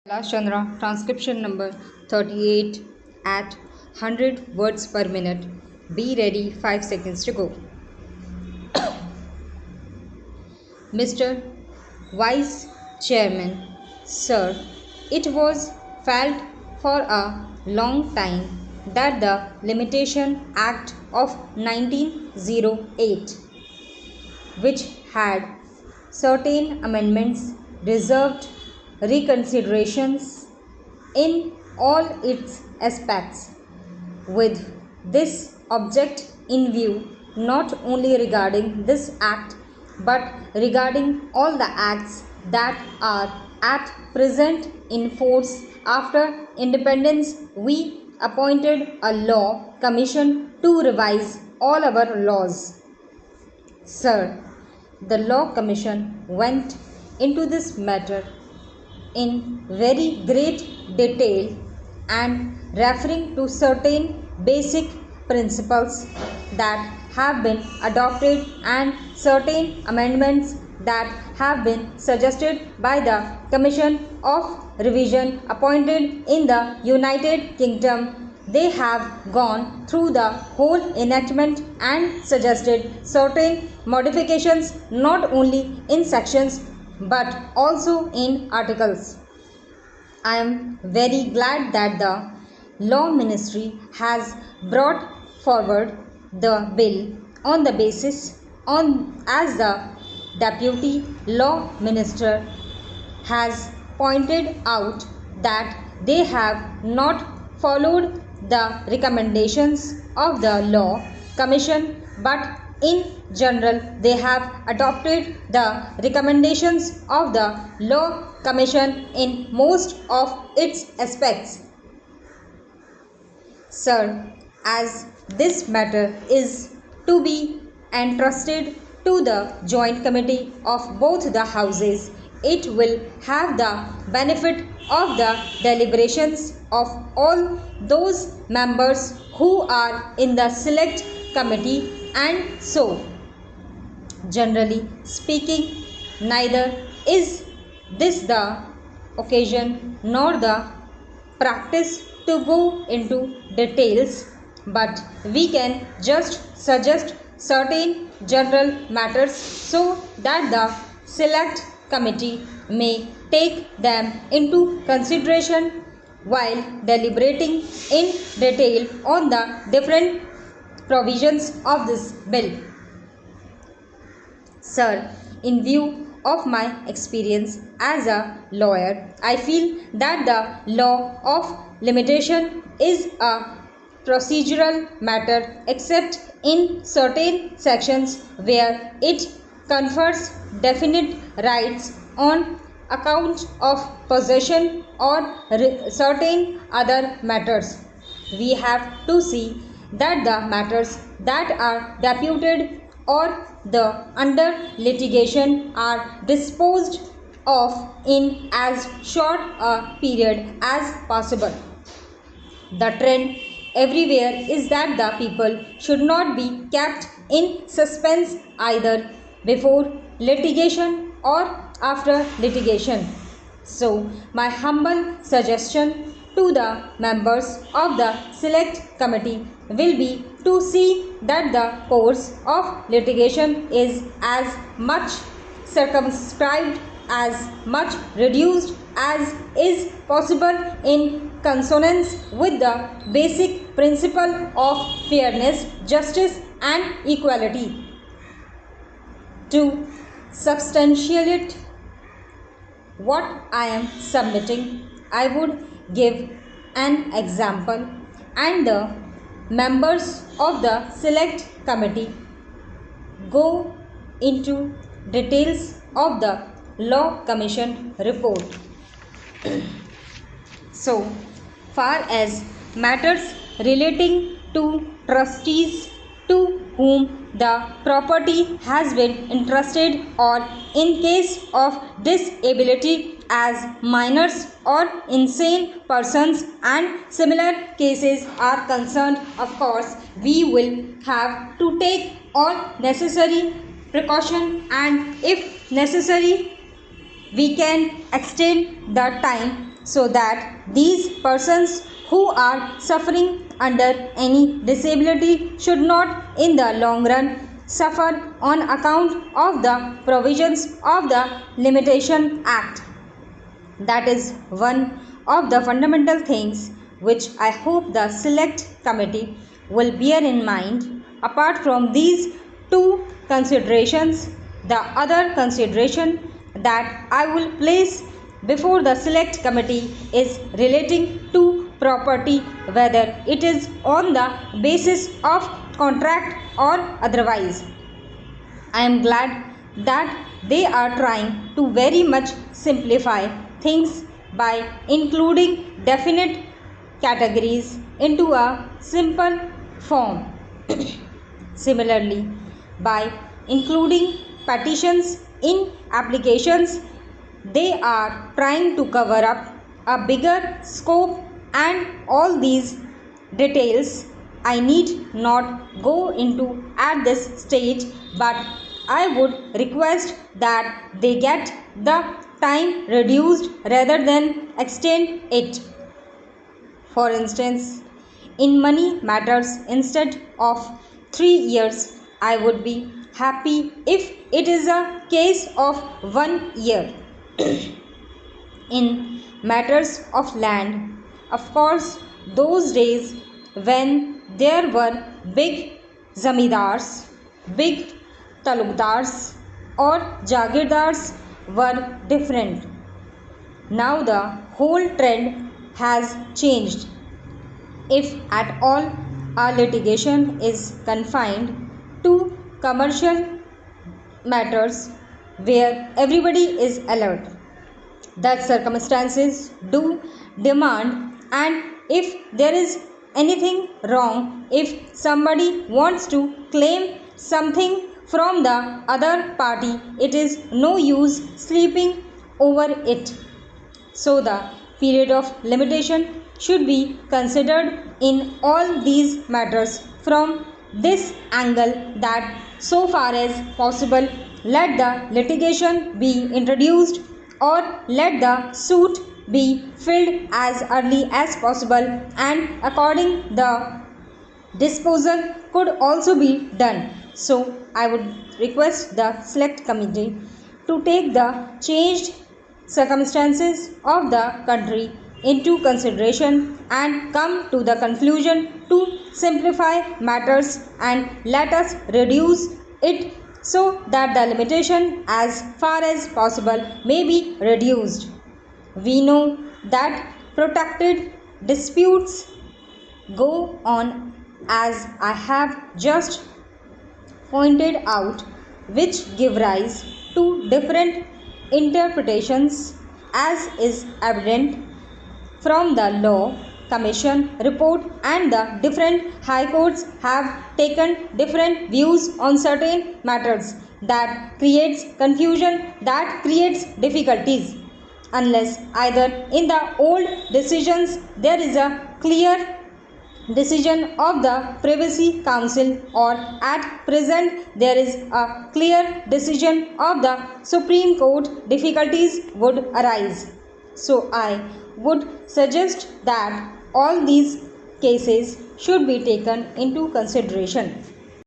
Kailash Chandra, transcription number 38 at 100 words per minute. Be ready, 5 seconds to go. Mr. Vice Chairman, Sir, it was felt for a long time that the Limitation Act of 1908, which had certain amendments, deserved reconsiderations in all its aspects, with this object in view, not only regarding this act but regarding all the acts that are at present in force. After independence, we appointed a law commission to revise all our laws. Sir, the law commission went into this matter in very great detail and referring to certain basic principles that have been adopted and certain amendments that have been suggested by the Commission of Revision appointed in the United Kingdom. They have gone through the whole enactment and suggested certain modifications not only in sections but also in articles. I am very glad that the Law Ministry has brought forward the bill on the basis on as the Deputy Law Minister has pointed out that they have not followed the recommendations of the Law Commission, but in general they have adopted the recommendations of the Law Commission in most of its aspects. Sir, as this matter is to be entrusted to the joint committee of both the houses, it will have the benefit of the deliberations of all those members who are in the select committee, and so, generally speaking, neither is this the occasion nor the practice to go into details, but we can just suggest certain general matters so that the select committee may take them into consideration while deliberating in detail on the different provisions of this bill. Sir, in view of my experience as a lawyer, I feel that the law of limitation is a procedural matter except in certain sections where it confers definite rights on account of possession or certain other matters. We have to see that the matters that are deputed or the under litigation are disposed of in as short a period as possible. The trend everywhere is that the people should not be kept in suspense either before litigation or after litigation. So, my humble suggestion to the members of the select committee will be to see that the course of litigation is as much circumscribed, as much reduced as is possible in consonance with the basic principle of fairness, justice and equality. To substantiate what I am submitting, I would give an example and the members of the select committee go into details of the Law Commission report. So far as matters relating to trustees to whom the property has been entrusted, or in case of disability as minors or insane persons and similar cases are concerned, of course we will have to take all necessary precaution, and if necessary we can extend the time so that these persons who are suffering under any disability should not in the long run suffer on account of the provisions of the Limitation Act. That is one of the fundamental things which I hope the select committee will bear in mind. Apart from these two considerations, the other consideration that I will place before the select committee is relating to property, whether it is on the basis of contract or otherwise. I am glad that they are trying to very much simplify things by including definite categories into a simple form. Similarly, by including petitions in applications, they are trying to cover up a bigger scope, and all these details I need not go into at this stage, but I would request that they get the time reduced rather than extend it. For instance, in money matters, instead of 3 years, I would be happy if it is a case of 1 year. In matters of land, of course, those days when there were big zamidars, big talukdars or jagirdars were different. Now the whole trend has changed. If at all our litigation is confined to commercial matters where everybody is alert, that circumstances do demand, and if there is anything wrong, if somebody wants to claim something from the other party, it is no use sleeping over it. So the period of limitation should be considered in all these matters from this angle, that so far as possible let the litigation be introduced or let the suit be filled as early as possible, and according the disposal could also be done. So I would request the select committee to take the changed circumstances of the country into consideration and come to the conclusion to simplify matters and let us reduce it so that the limitation as far as possible may be reduced. We know that protracted disputes go on, as I have just pointed out, which give rise to different interpretations, as is evident from the Law Commission report, and the different high courts have taken different views on certain matters. That creates confusion, that creates difficulties, unless either in the old decisions there is a clear decision of the Privacy Council, or at present there is a clear decision of the Supreme Court, difficulties would arise. So I would suggest that all these cases should be taken into consideration.